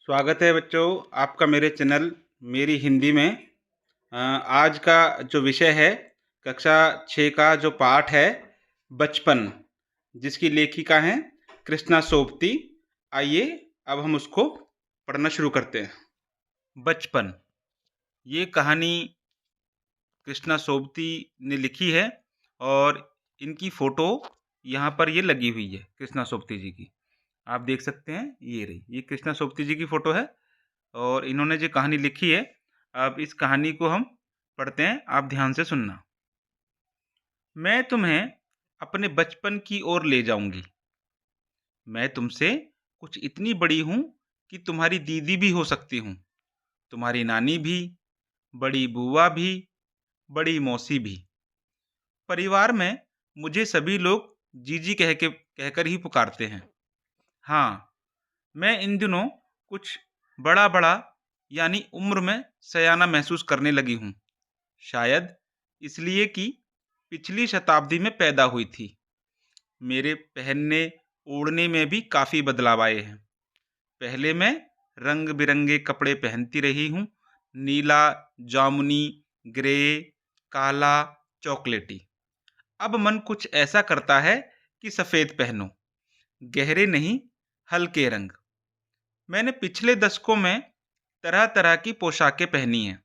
स्वागत है बच्चों आपका मेरे चैनल मेरी हिंदी में। आज का जो विषय है कक्षा 6 का जो पाठ है बचपन, जिसकी लेखिका हैं कृष्णा सोबती। आइए अब हम उसको पढ़ना शुरू करते हैं। बचपन, ये कहानी कृष्णा सोबती ने लिखी है और इनकी फ़ोटो यहाँ पर ये लगी हुई है कृष्णा सोबती जी की। आप देख सकते हैं, ये रही, ये कृष्णा सोबती जी की फ़ोटो है और इन्होंने जो कहानी लिखी है, अब इस कहानी को हम पढ़ते हैं, आप ध्यान से सुनना। मैं तुम्हें अपने बचपन की ओर ले जाऊंगी। मैं तुमसे कुछ इतनी बड़ी हूं कि तुम्हारी दीदी भी हो सकती हूं, तुम्हारी नानी भी, बड़ी बुआ भी, बड़ी मौसी भी। परिवार में मुझे सभी लोग जीजी कहकर ही पुकारते हैं। हाँ, मैं इन दिनों कुछ बड़ा बड़ा यानी उम्र में सयाना महसूस करने लगी हूँ। शायद इसलिए कि पिछली शताब्दी में पैदा हुई थी। मेरे पहनने ओढ़ने में भी काफ़ी बदलाव आए हैं। पहले मैं रंग बिरंगे कपड़े पहनती रही हूँ, नीला, जामुनी, ग्रे, काला, चॉकलेटी। अब मन कुछ ऐसा करता है कि सफ़ेद पहनो, गहरे नहीं, हल्के रंग। मैंने पिछले दशकों में तरह तरह की पोशाकें पहनी हैं।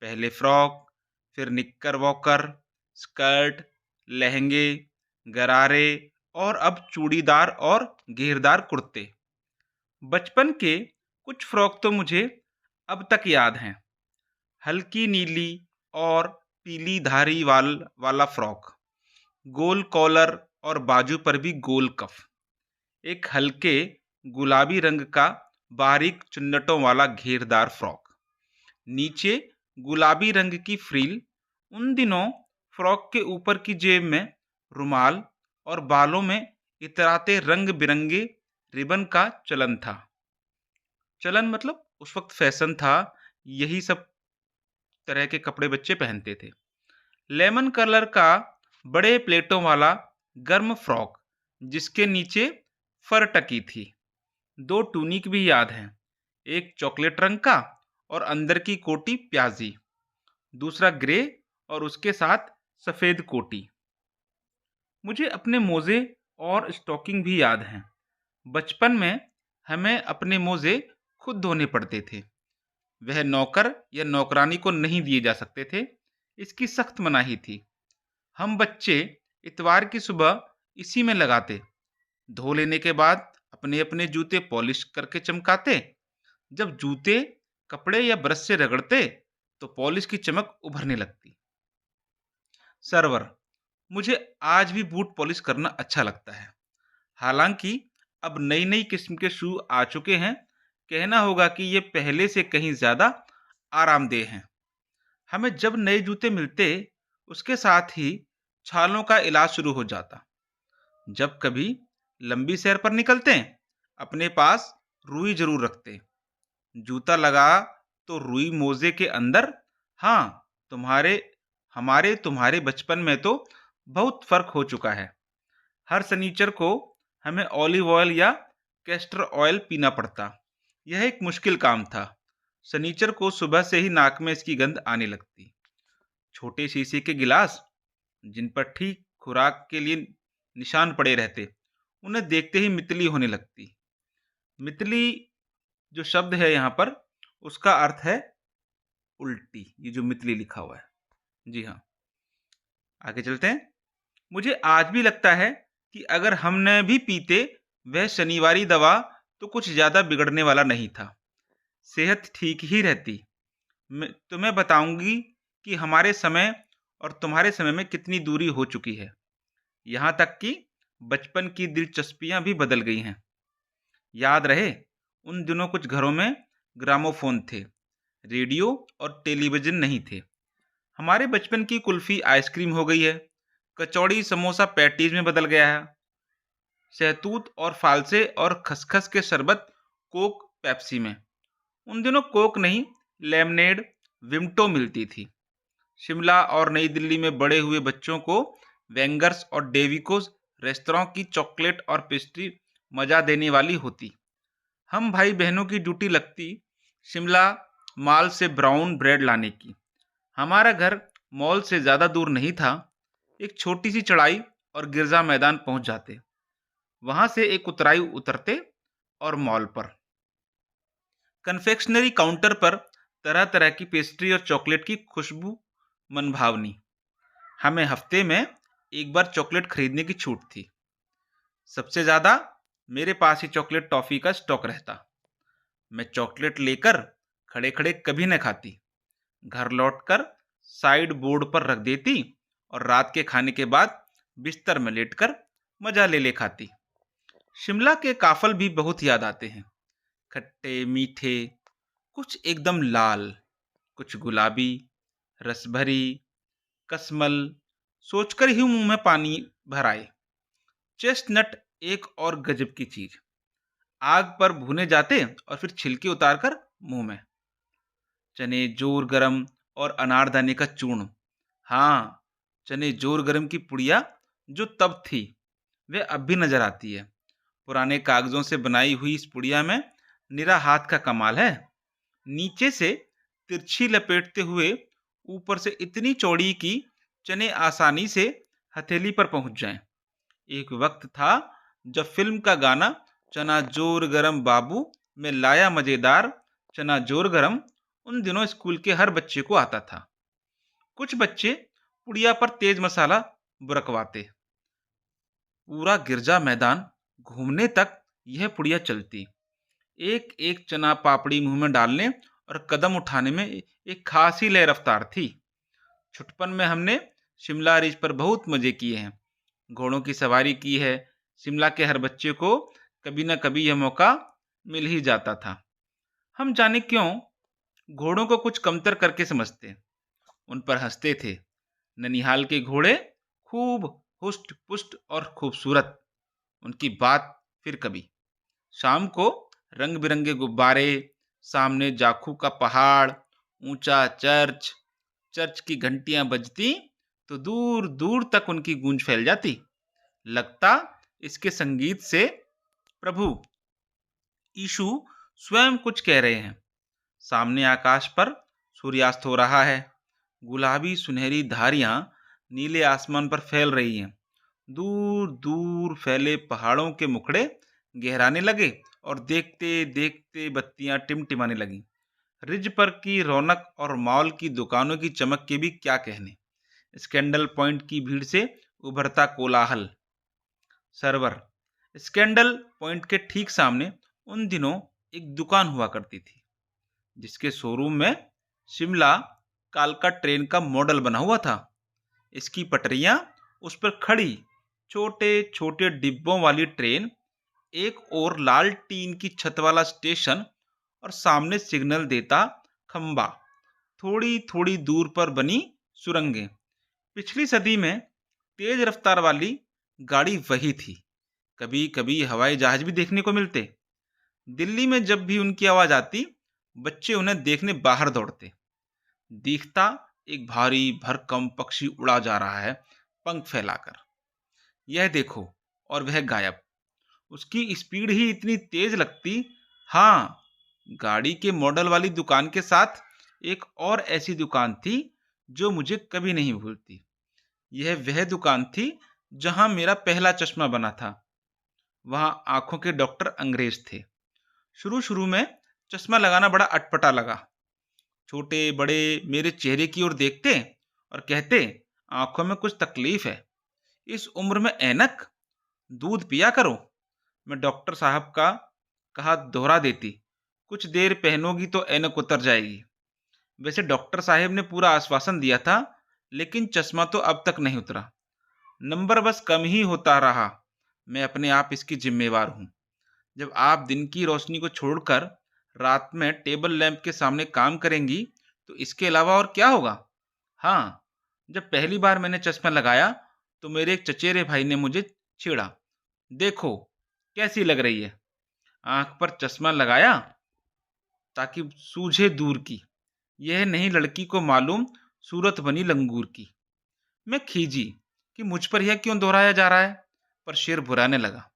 पहले फ्रॉक, फिर निक्कर वॉकर, स्कर्ट, लहंगे, गरारे और अब चूड़ीदार और घेरदार कुर्ते। बचपन के कुछ फ्रॉक तो मुझे अब तक याद हैं। हल्की नीली और पीली धारी वाला फ्रॉक, गोल कॉलर और बाजू पर भी गोल कफ। एक हल्के गुलाबी रंग का बारीक चुन्नटों वाला घेरदार फ्रॉक, नीचे गुलाबी रंग की फ्रिल। उन दिनों फ्रॉक के ऊपर की जेब में रुमाल और बालों में इतराते रंग बिरंगे रिबन का चलन था। चलन मतलब उस वक्त फैशन था, यही सब तरह के कपड़े बच्चे पहनते थे। लेमन कलर का बड़े प्लेटों वाला गर्म फ्रॉक, जिसके नीचे फर टकी थी। दो टूनिक भी याद हैं, एक चॉकलेट रंग का और अंदर की कोटी प्याजी, दूसरा ग्रे और उसके साथ सफ़ेद कोटी। मुझे अपने मोज़े और स्टॉकिंग भी याद हैं। बचपन में हमें अपने मोज़े खुद धोने पड़ते थे। वह नौकर या नौकरानी को नहीं दिए जा सकते थे, इसकी सख्त मनाही थी। हम बच्चे इतवार की सुबह इसी में लगाते। धो लेने के बाद अपने अपने जूते पॉलिश करके चमकाते। जब जूते कपड़े या ब्रश से रगड़ते तो पॉलिश की चमक उभरने लगती। सर्वर, मुझे आज भी बूट पॉलिश करना अच्छा लगता है। हालांकि अब नई नई किस्म के शू आ चुके हैं, कहना होगा कि ये पहले से कहीं ज़्यादा आरामदेह हैं। हमें जब नए जूते मिलते, उसके साथ ही छालों का इलाज शुरू हो जाता। जब कभी लंबी सैर पर निकलते, अपने पास रुई जरूर रखते। जूता लगा तो रुई मोजे के अंदर। हाँ, तुम्हारे हमारे तुम्हारे बचपन में तो बहुत फर्क हो चुका है। हर शनिचर को हमें ऑलिव ऑयल या कैस्टर ऑयल पीना पड़ता। यह एक मुश्किल काम था। शनिचर को सुबह से ही नाक में इसकी गंध आने लगती। छोटे शीशे के गिलास, जिन पर ठीक खुराक के लिए निशान पड़े रहते, उन्हें देखते ही मितली होने लगती। मितली जो शब्द है यहाँ पर, उसका अर्थ है उल्टी। ये जो मितली लिखा हुआ है, जी हाँ। आगे चलते हैं। मुझे आज भी लगता है कि अगर हमने भी पीते वह शनिवारी दवा, तो कुछ ज़्यादा बिगड़ने वाला नहीं था। सेहत ठीक ही रहती। मैं तुम्हें बताऊंगी कि हमारे समय और तुम्हारे समय में कितनी दूरी हो चुकी है। यहाँ तक कि बचपन की दिलचस्पियाँ भी बदल गई हैं। याद रहे, उन दिनों कुछ घरों में ग्रामोफोन थे, रेडियो और टेलीविज़न नहीं थे। हमारे बचपन की कुल्फ़ी आइसक्रीम हो गई है, कचौड़ी समोसा पैटीज़ में बदल गया है, शहतूत और फालसे और खसखस के शरबत कोक पेप्सी में। उन दिनों कोक नहीं, लेमनेड, विम्टो मिलती थी। शिमला और नई दिल्ली में बड़े हुए बच्चों को वेंगर्स और डेविकोस रेस्तरां की चॉकलेट और पेस्ट्री मज़ा देने वाली होती। हम भाई बहनों की ड्यूटी लगती शिमला मॉल से ब्राउन ब्रेड लाने की। हमारा घर मॉल से ज़्यादा दूर नहीं था। एक छोटी सी चढ़ाई और गिरजा मैदान पहुंच जाते। वहां से एक उतराई उतरते और मॉल पर कन्फेक्शनरी काउंटर पर तरह तरह की पेस्ट्री और चॉकलेट की खुशबू मनभावनी। हमें हफ्ते में एक बार चॉकलेट खरीदने की छूट थी। सबसे ज़्यादा मेरे पास ही चॉकलेट टॉफ़ी का स्टॉक रहता। मैं चॉकलेट लेकर खड़े खड़े कभी न खाती, घर लौटकर साइड बोर्ड पर रख देती और रात के खाने के बाद बिस्तर में लेटकर मजा ले ले खाती। शिमला के काफल भी बहुत याद आते हैं। खट्टे मीठे, कुछ एकदम लाल, कुछ गुलाबी, रसभरी, कसमल। सोचकर ही मुंह में पानी भर आए। चेस्टनट एक और गजब की चीज। आग पर भुने जाते और फिर छिलके उतारकर मुंह में। चने जोर गरम और अनारदाने का चूर्ण। हाँ, चने जोर गरम की पुड़िया जो तब थी वह अब भी नजर आती है। पुराने कागजों से बनाई हुई इस पुड़िया में निरा हाथ का कमाल है। नीचे से तिरछी लपेटते हुए, ऊपर से इतनी चौड़ी कि चने आसानी से हथेली पर पहुंच जाएं। एक वक्त था जब फिल्म का गाना चना जोर गरम बाबू में लाया मजेदार चना जोर गरम उन दिनों स्कूल के हर बच्चे को आता था। कुछ बच्चे पुड़िया पर तेज मसाला बुरकवाते। पूरा गिरजा मैदान घूमने तक यह पुड़िया चलती। एक एक चना पापड़ी मुंह में डालने और कदम उठाने में एक खास ही लय रफ्तार थी। छुटपन में हमने शिमला रिज पर बहुत मजे किए हैं। घोड़ों की सवारी की है। शिमला के हर बच्चे को कभी न कभी यह मौका मिल ही जाता था। हम जाने क्यों घोड़ों को कुछ कमतर करके समझते, उन पर हंसते थे। ननिहाल के घोड़े खूब हुष्ट पुष्ट और खूबसूरत, उनकी बात फिर कभी। शाम को रंग बिरंगे गुब्बारे, सामने जाखू का पहाड़, ऊंचा चर्च, चर्च की घंटियां बजती तो दूर दूर तक उनकी गूंज फैल जाती। लगता इसके संगीत से प्रभु यीशु स्वयं कुछ कह रहे हैं। सामने आकाश पर सूर्यास्त हो रहा है। गुलाबी सुनहरी धारियां नीले आसमान पर फैल रही हैं। दूर दूर फैले पहाड़ों के मुखड़े गहराने लगे और देखते देखते बत्तियां टिमटिमाने लगी। रिज पर की रौनक और मॉल की दुकानों की चमक के भी क्या कहने। स्कैंडल पॉइंट की भीड़ से उभरता कोलाहल। सर्वर स्कैंडल पॉइंट के ठीक सामने उन दिनों एक दुकान हुआ करती थी जिसके शोरूम में शिमला कालका ट्रेन का मॉडल बना हुआ था। इसकी पटरियां, उस पर खड़ी छोटे छोटे डिब्बों वाली ट्रेन, एक और लाल टीन की छत वाला स्टेशन और सामने सिग्नल देता खंबा, थोड़ी थोड़ी दूर पर बनी सुरंगें। पिछली सदी में तेज रफ्तार वाली गाड़ी वही थी। कभी कभी हवाई जहाज भी देखने को मिलते। दिल्ली में जब भी उनकी आवाज आती, बच्चे उन्हें देखने बाहर दौड़ते। दिखता एक भारी भरकम पक्षी उड़ा जा रहा है पंख फैलाकर। यह देखो, और वह गायब। उसकी स्पीड ही इतनी तेज लगती। हाँ, गाड़ी के मॉडल वाली दुकान के साथ एक और ऐसी दुकान थी जो मुझे कभी नहीं भूलती। यह वह दुकान थी जहां मेरा पहला चश्मा बना था। वहां आंखों के डॉक्टर अंग्रेज थे। शुरू शुरू में चश्मा लगाना बड़ा अटपटा लगा। छोटे बड़े मेरे चेहरे की ओर देखते और कहते, आंखों में कुछ तकलीफ है, इस उम्र में ऐनक, दूध पिया करो। मैं डॉक्टर साहब का कहा दोहरा देती, कुछ देर पहनोगी तो ऐनक उतर जाएगी। वैसे डॉक्टर साहब ने पूरा आश्वासन दिया था, लेकिन चश्मा तो अब तक नहीं उतरा। नंबर बस कम ही होता रहा। मैं अपने आप इसकी जिम्मेवार हूँ। जब आप दिन की रोशनी को छोड़कर रात में टेबल लैंप के सामने काम करेंगी तो इसके अलावा और क्या होगा। हाँ, जब पहली बार मैंने चश्मा लगाया तो मेरे एक चचेरे भाई ने मुझे छेड़ा, देखो कैसी लग रही है। आंख पर चश्मा लगाया ताकि सूझे दूर की, यह नहीं लड़की को मालूम सूरत बनी लंगूर की। मैं खीजी कि मुझ पर यह क्यों दोहराया जा रहा है, पर शेर बुराने लगा।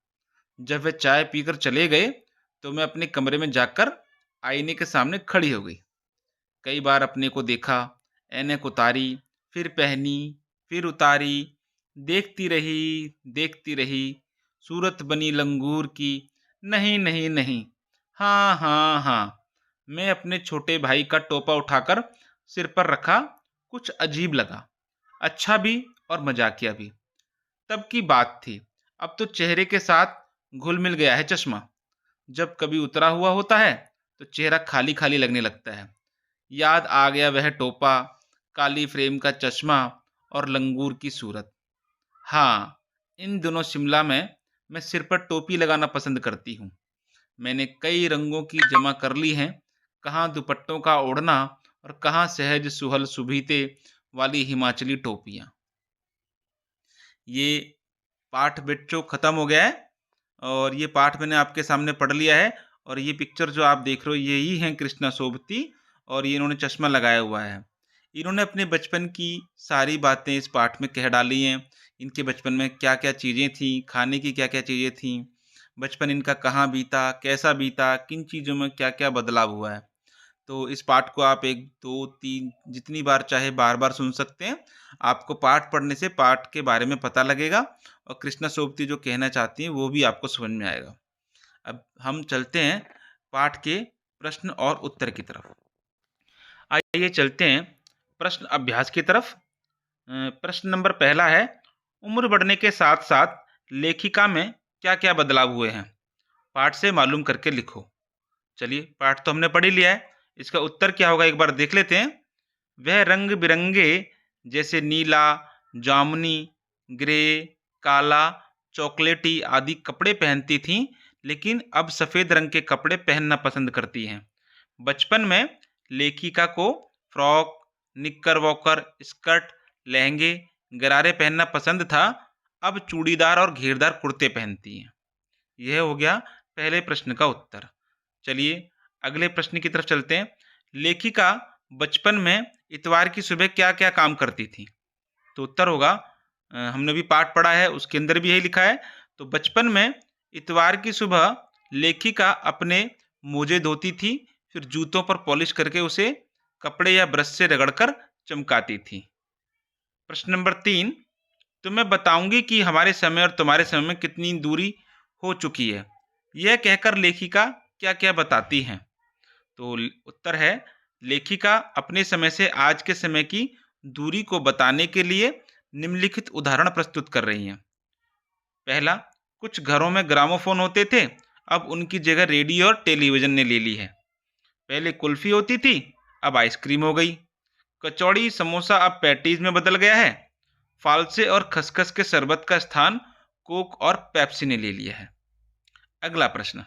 जब वे चाय पीकर चले गए तो मैं अपने कमरे में जाकर आईने के सामने खड़ी हो गई। कई बार अपने को देखा, ऐनक उतारी, फिर पहनी, फिर उतारी, देखती रही, सूरत बनी लंगूर की, नहीं, नहीं, नहीं, हाँ, हाँ, हाँ। मैं अपने छोटे भाई का टोपा उठाकर सिर पर रखा, कुछ अजीब लगा, अच्छा भी और मजाकिया भी। तब की बात थी, अब तो चेहरे के साथ घुल-मिल गया है चश्मा। जब कभी उतरा हुआ होता है, तो चेहरा खाली-खाली लगने लगता है। याद आ गया वह टोपा, काली फ्रेम का चश्मा और लंगूर की सूरत। हाँ, इन दिनों शिमला में मैं सिर पर टोपी लगाना पसंद करती हूँ। मैंने कई रंगों की जमा कर ली हैं, कहाँ दुपट्टों का ओढ़ना और कहाँ सहज सुहल सुभीते वाली हिमाचली टोपियाँ। ये पाठ बच्चों खत्म हो गया है और ये पाठ मैंने आपके सामने पढ़ लिया है और ये पिक्चर जो आप देख रहे हो यही हैं कृष्णा सोबती और ये इन्होंने चश्मा लगाया हुआ है। इन्होंने अपने बचपन की सारी बातें इस पाठ में कह डाली हैं। इनके बचपन में क्या-क्या चीज़ें थीं, खाने की क्या-क्या चीज़ें थीं, बचपन इनका कहाँ बीता, कैसा बीता, किन चीज़ों में क्या-क्या बदलाव हुआ है। तो इस पाठ को आप 1, 2, 3 जितनी बार चाहे बार-बार सुन सकते हैं। आपको पाठ पढ़ने से पाठ के बारे में पता लगेगा और कृष्णा सोबती जो कहना चाहती हैं वो भी आपको समझ में आएगा। अब हम चलते हैं पाठ के प्रश्न और उत्तर की तरफ। आइए चलते हैं प्रश्न अभ्यास की तरफ। प्रश्न नंबर पहला है, उम्र बढ़ने के साथ-साथ लेखिका में क्या-क्या बदलाव हुए हैं? पाठ से मालूम करके लिखो। चलिए पाठ तो हमने पढ़ ही लिया है, इसका उत्तर क्या होगा एक बार देख लेते हैं। वह रंग-बिरंगे जैसे नीला, जामुनी, ग्रे, काला, चॉकलेटी आदि कपड़े पहनती थीं, लेकिन अब सफ़ेद रंग के कपड़े पहनना पसंद करती हैं। बचपन में लेखिका को फ्रॉक, निक्कर-वॉकर, स्कर्ट, लहंगे, गरारे पहनना पसंद था, अब चूड़ीदार और घेरदार कुर्ते पहनती हैं। यह हो गया पहले प्रश्न का उत्तर। चलिए अगले प्रश्न की तरफ चलते हैं। लेखिका बचपन में इतवार की सुबह क्या-क्या काम करती थी? तो उत्तर होगा हमने भी पाठ पढ़ा है उसके अंदर भी यही लिखा है। तो बचपन में इतवार की सुबह लेखिका अपने मोजे धोती थी, फिर जूतों पर पॉलिश करके उसे कपड़े या ब्रश से रगड़कर चमकाती थी। प्रश्न नंबर 3, तो मैं बताऊंगी कि हमारे समय और तुम्हारे समय में कितनी दूरी हो चुकी है। यह कहकर लेखिका क्या-क्या बताती हैं? तो उत्तर है, लेखिका अपने समय से आज के समय की दूरी को बताने के लिए निम्नलिखित उदाहरण प्रस्तुत कर रही हैं। पहला, कुछ घरों में ग्रामोफोन होते थे, अब उनकी जगह रेडियो और टेलीविजन ने ले ली है। पहले कुल्फी होती थी, अब आइसक्रीम हो गई। कचौड़ी समोसा अब पैटीज में बदल गया है। फालसे और खसखस के शरबत का स्थान कोक और पेप्सी ने ले लिया है। अगला प्रश्न,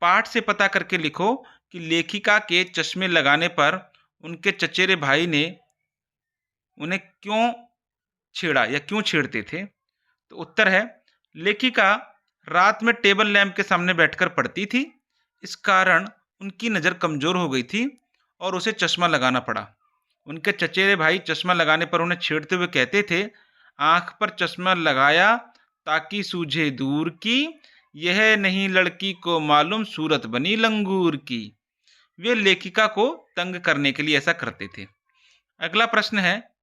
पाठ से पता करके लिखो कि लेखिका के चश्मे लगाने पर उनके चचेरे भाई ने उन्हें क्यों छेड़ा या क्यों छेड़ते थे? तो उत्तर है, लेखिका रात में टेबल लैंप के सामने बैठकर पढ़ती थी, इस कारण उनकी नज़र कमज़ोर हो गई थी और उसे चश्मा लगाना पड़ा। उनके चचेरे भाई चश्मा लगाने पर उन्हें छेड़ते हुए कहते थे, आँख पर चश्मा लगाया ताकि सूझे दूर की, यह नहीं लड़की को मालूम सूरत बनी लंगूर की। वे लेखिका को तंग करने के लिए ऐसा करते थे। अगला प्रश्न है,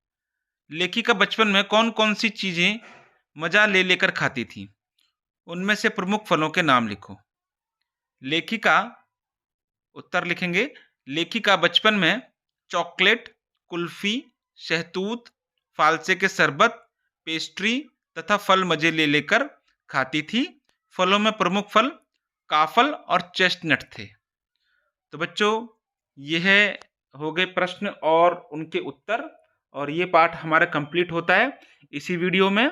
लेखिका बचपन में कौन-कौन सी चीज़ें मज़ा ले लेकर खाती थी? उनमें से प्रमुख फलों के नाम लिखो। लेखिका उत्तर लिखेंगे, लेखिका बचपन में चॉकलेट, कुल्फ़ी, शहतूत, फालसे के शरबत, पेस्ट्री तथा फल मज़े ले लेकर खाती थी। फलों में प्रमुख फल काफ़ल और चेस्टनट थे। तो बच्चों यह हो गए प्रश्न और उनके उत्तर और ये पाठ हमारा कंप्लीट होता है इसी वीडियो में।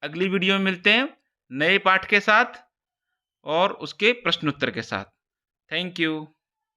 अगली वीडियो में मिलते हैं नए पाठ के साथ और उसके प्रश्न उत्तर के साथ। Thank you.